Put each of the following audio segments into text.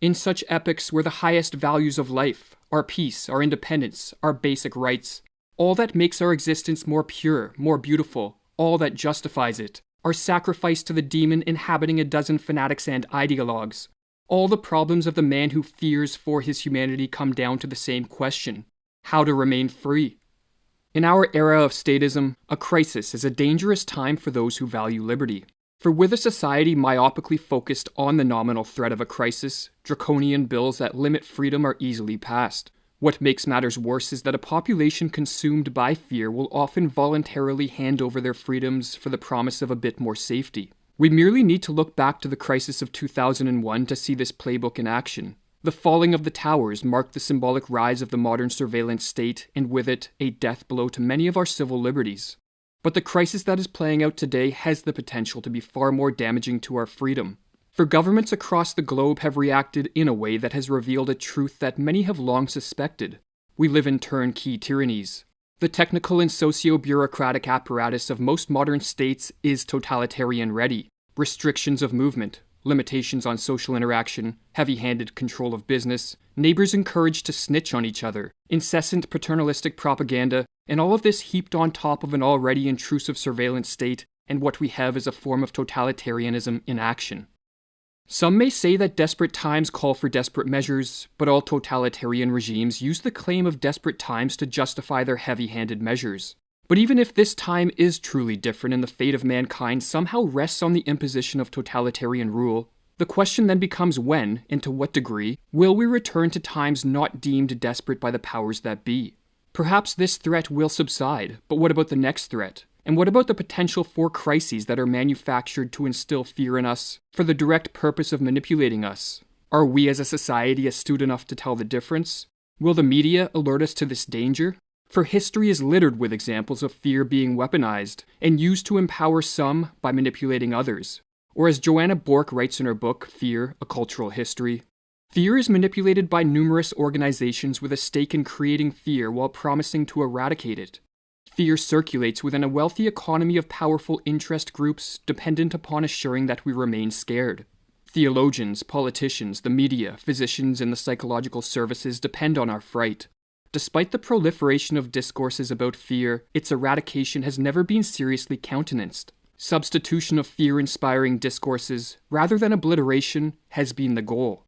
In such epochs where the highest values of life, our peace, our independence, our basic rights, all that makes our existence more pure, more beautiful, all that justifies it, are sacrificed to the demon inhabiting a dozen fanatics and ideologues. All the problems of the man who fears for his humanity come down to the same question: how to remain free. In our era of statism, a crisis is a dangerous time for those who value liberty. For with a society myopically focused on the nominal threat of a crisis, draconian bills that limit freedom are easily passed. What makes matters worse is that a population consumed by fear will often voluntarily hand over their freedoms for the promise of a bit more safety. We merely need to look back to the crisis of 2001 to see this playbook in action. The falling of the towers marked the symbolic rise of the modern surveillance state, and with it, a death blow to many of our civil liberties. But the crisis that is playing out today has the potential to be far more damaging to our freedom. For governments across the globe have reacted in a way that has revealed a truth that many have long suspected. We live in turnkey tyrannies. The technical and socio-bureaucratic apparatus of most modern states is totalitarian-ready. Restrictions of movement, limitations on social interaction, heavy-handed control of business, neighbors encouraged to snitch on each other, incessant paternalistic propaganda, and all of this heaped on top of an already intrusive surveillance state, and what we have is a form of totalitarianism in action. Some may say that desperate times call for desperate measures, but all totalitarian regimes use the claim of desperate times to justify their heavy-handed measures. But even if this time is truly different and the fate of mankind somehow rests on the imposition of totalitarian rule, the question then becomes when, and to what degree, will we return to times not deemed desperate by the powers that be? Perhaps this threat will subside, but what about the next threat? And what about the potential for crises that are manufactured to instill fear in us for the direct purpose of manipulating us? Are we as a society astute enough to tell the difference? Will the media alert us to this danger? For history is littered with examples of fear being weaponized and used to empower some by manipulating others. Or as Joanna Bork writes in her book, Fear, A Cultural History, fear is manipulated by numerous organizations with a stake in creating fear while promising to eradicate it. Fear circulates within a wealthy economy of powerful interest groups dependent upon assuring that we remain scared. Theologians, politicians, the media, physicians, and the psychological services depend on our fright. Despite the proliferation of discourses about fear, its eradication has never been seriously countenanced. Substitution of fear-inspiring discourses, rather than obliteration, has been the goal.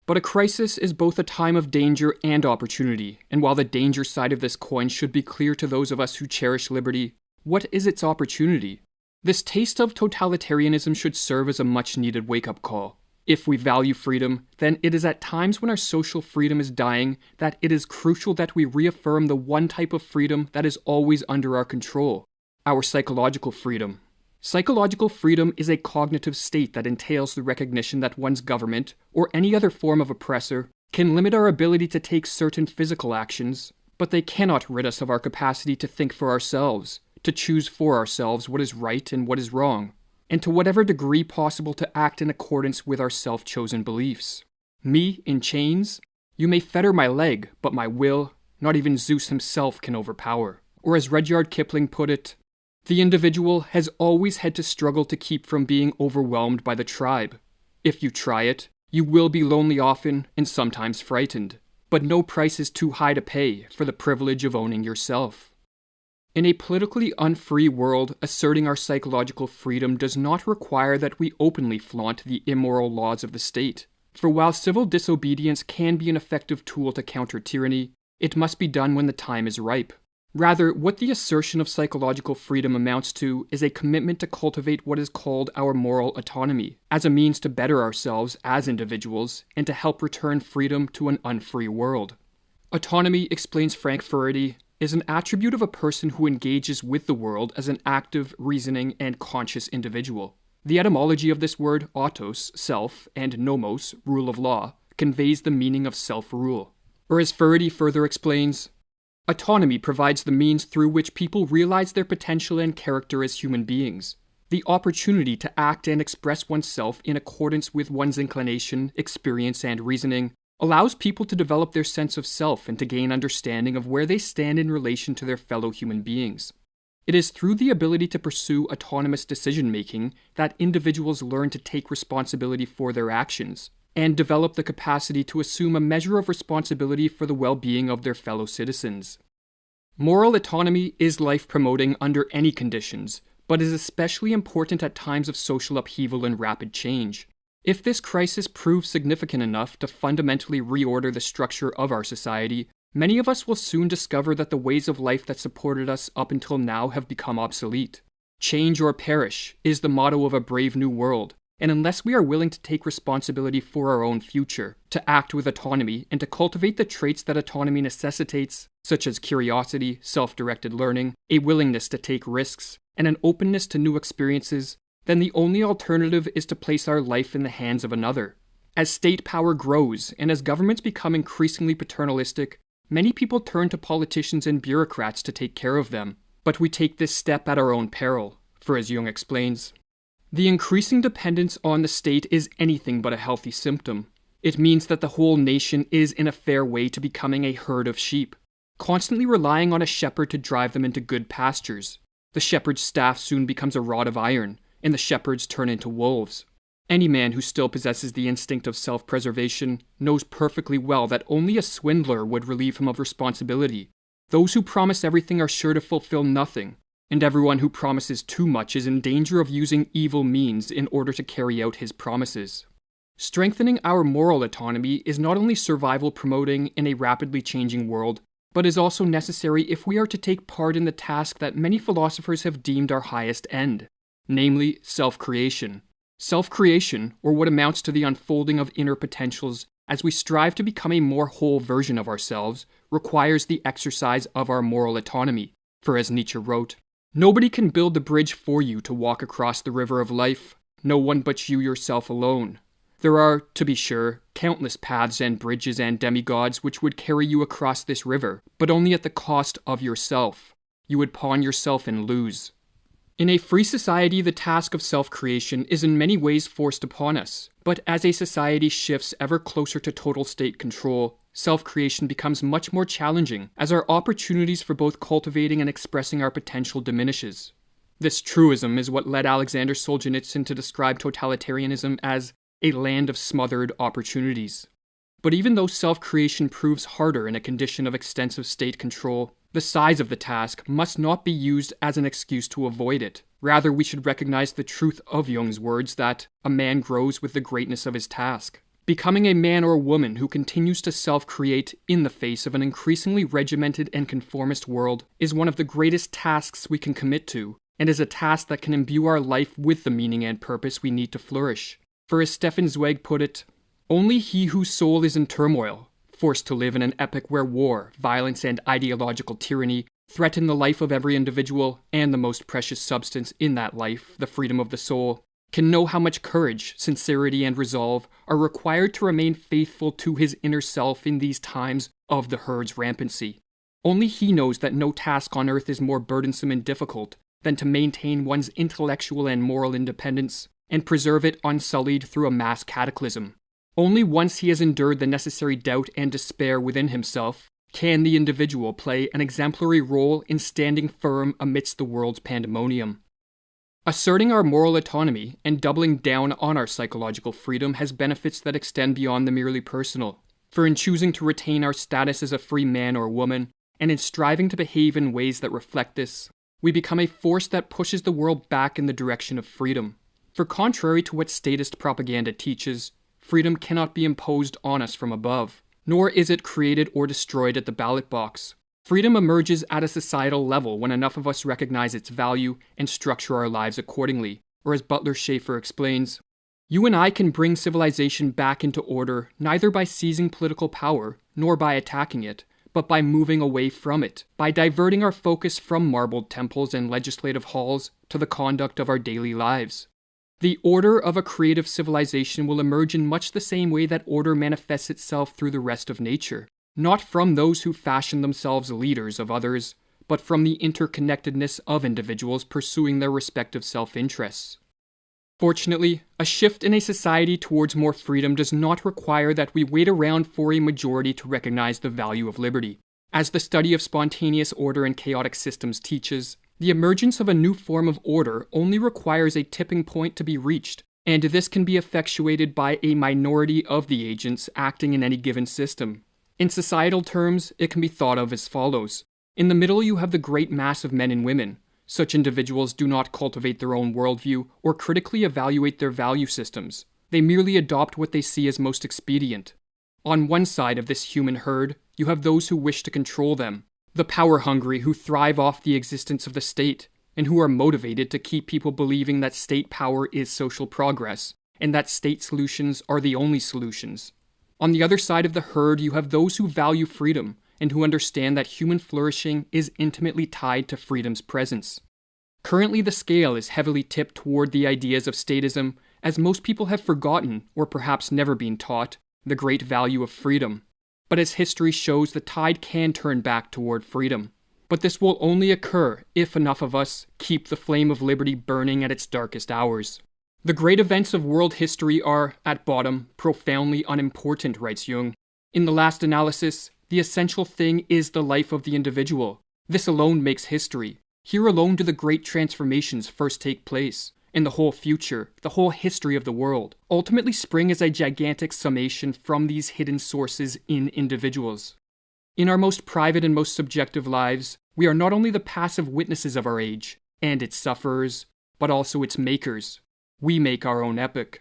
But a crisis is both a time of danger and opportunity, and while the danger side of this coin should be clear to those of us who cherish liberty, what is its opportunity? This taste of totalitarianism should serve as a much-needed wake-up call. If we value freedom, then it is at times when our social freedom is dying that it is crucial that we reaffirm the one type of freedom that is always under our control: our psychological freedom. Psychological freedom is a cognitive state that entails the recognition that one's government, or any other form of oppressor, can limit our ability to take certain physical actions, but they cannot rid us of our capacity to think for ourselves, to choose for ourselves what is right and what is wrong, and to whatever degree possible to act in accordance with our self-chosen beliefs. Me in chains? You may fetter my leg, but my will, not even Zeus himself can overpower. Or as Rudyard Kipling put it, the individual has always had to struggle to keep from being overwhelmed by the tribe. If you try it, you will be lonely often and sometimes frightened, but no price is too high to pay for the privilege of owning yourself. In a politically unfree world, asserting our psychological freedom does not require that we openly flaunt the immoral laws of the state. For while civil disobedience can be an effective tool to counter tyranny, it must be done when the time is ripe. Rather, what the assertion of psychological freedom amounts to is a commitment to cultivate what is called our moral autonomy, as a means to better ourselves as individuals and to help return freedom to an unfree world. Autonomy, explains Frank Furedi, is an attribute of a person who engages with the world as an active, reasoning, and conscious individual. The etymology of this word, autos, self, and nomos, rule of law, conveys the meaning of self-rule. Or as Furedi further explains, autonomy provides the means through which people realize their potential and character as human beings. The opportunity to act and express oneself in accordance with one's inclination, experience, and reasoning allows people to develop their sense of self and to gain understanding of where they stand in relation to their fellow human beings. It is through the ability to pursue autonomous decision-making that individuals learn to take responsibility for their actions. and develop the capacity to assume a measure of responsibility for the well-being of their fellow citizens. Moral autonomy is life-promoting under any conditions, but is especially important at times of social upheaval and rapid change. If this crisis proves significant enough to fundamentally reorder the structure of our society, many of us will soon discover that the ways of life that supported us up until now have become obsolete. Change or perish is the motto of a brave new world, and unless we are willing to take responsibility for our own future, to act with autonomy, and to cultivate the traits that autonomy necessitates, such as curiosity, self-directed learning, a willingness to take risks, and an openness to new experiences, then the only alternative is to place our life in the hands of another. As state power grows, and as governments become increasingly paternalistic, many people turn to politicians and bureaucrats to take care of them. But we take this step at our own peril, for as Jung explains, the increasing dependence on the state is anything but a healthy symptom. It means that the whole nation is in a fair way to becoming a herd of sheep, constantly relying on a shepherd to drive them into good pastures. The shepherd's staff soon becomes a rod of iron, and the shepherds turn into wolves. Any man who still possesses the instinct of self-preservation knows perfectly well that only a swindler would relieve him of responsibility. Those who promise everything are sure to fulfill nothing, and everyone who promises too much is in danger of using evil means in order to carry out his promises. Strengthening our moral autonomy is not only survival promoting in a rapidly changing world, but is also necessary if we are to take part in the task that many philosophers have deemed our highest end, namely self-creation. Self-creation, or what amounts to the unfolding of inner potentials as we strive to become a more whole version of ourselves, requires the exercise of our moral autonomy. For as Nietzsche wrote, "Nobody can build the bridge for you to walk across the river of life, no one but you yourself alone. There are, to be sure, countless paths and bridges and demigods which would carry you across this river, but only at the cost of yourself. You would pawn yourself and lose." In a free society, the task of self-creation is in many ways forced upon us, but as a society shifts ever closer to total state control, self-creation becomes much more challenging as our opportunities for both cultivating and expressing our potential diminishes. This truism is what led Alexander Solzhenitsyn to describe totalitarianism as a land of smothered opportunities. But even though self-creation proves harder in a condition of extensive state control, the size of the task must not be used as an excuse to avoid it. Rather, we should recognize the truth of Jung's words that a man grows with the greatness of his task. Becoming a man or woman who continues to self-create in the face of an increasingly regimented and conformist world is one of the greatest tasks we can commit to, and is a task that can imbue our life with the meaning and purpose we need to flourish. For as Stefan Zweig put it, "Only he whose soul is in turmoil, forced to live in an epoch where war, violence, and ideological tyranny threaten the life of every individual and the most precious substance in that life, the freedom of the soul, can know how much courage, sincerity, and resolve are required to remain faithful to his inner self in these times of the herd's rampancy. Only he knows that no task on earth is more burdensome and difficult than to maintain one's intellectual and moral independence and preserve it unsullied through a mass cataclysm. Only once he has endured the necessary doubt and despair within himself can the individual play an exemplary role in standing firm amidst the world's pandemonium." Asserting our moral autonomy and doubling down on our psychological freedom has benefits that extend beyond the merely personal. For in choosing to retain our status as a free man or woman, and in striving to behave in ways that reflect this, we become a force that pushes the world back in the direction of freedom. For contrary to what statist propaganda teaches, freedom cannot be imposed on us from above, nor is it created or destroyed at the ballot box. Freedom emerges at a societal level when enough of us recognize its value and structure our lives accordingly, or as Butler Schaeffer explains, "You and I can bring civilization back into order neither by seizing political power, nor by attacking it, but by moving away from it, by diverting our focus from marbled temples and legislative halls to the conduct of our daily lives. The order of a creative civilization will emerge in much the same way that order manifests itself through the rest of nature, not from those who fashion themselves leaders of others, but from the interconnectedness of individuals pursuing their respective self-interests." Fortunately, a shift in a society towards more freedom does not require that we wait around for a majority to recognize the value of liberty. As the study of spontaneous order and chaotic systems teaches, the emergence of a new form of order only requires a tipping point to be reached, And this can be effectuated by a minority of the agents acting in any given system. In societal terms, it can be thought of as follows. In the middle, you have the great mass of men and women. Such individuals do not cultivate their own worldview or critically evaluate their value systems. They merely adopt what they see as most expedient. On one side of this human herd, you have those who wish to control them, the power-hungry who thrive off the existence of the state, and who are motivated to keep people believing that state power is social progress, and that state solutions are the only solutions. On the other side of the herd, you have those who value freedom, and who understand that human flourishing is intimately tied to freedom's presence. Currently, the scale is heavily tipped toward the ideas of statism, as most people have forgotten, or perhaps never been taught, the great value of freedom. But as history shows, the tide can turn back toward freedom. But this will only occur if enough of us keep the flame of liberty burning at its darkest hours. The great events of world history are, at bottom, profoundly unimportant, writes Jung. In the last analysis, the essential thing is the life of the individual. This alone makes history. Here alone do the great transformations first take place. And the whole future, the whole history of the world, ultimately spring as a gigantic summation from these hidden sources in individuals. In our most private and most subjective lives, we are not only the passive witnesses of our age, and its sufferers, but also its makers. We make our own epoch.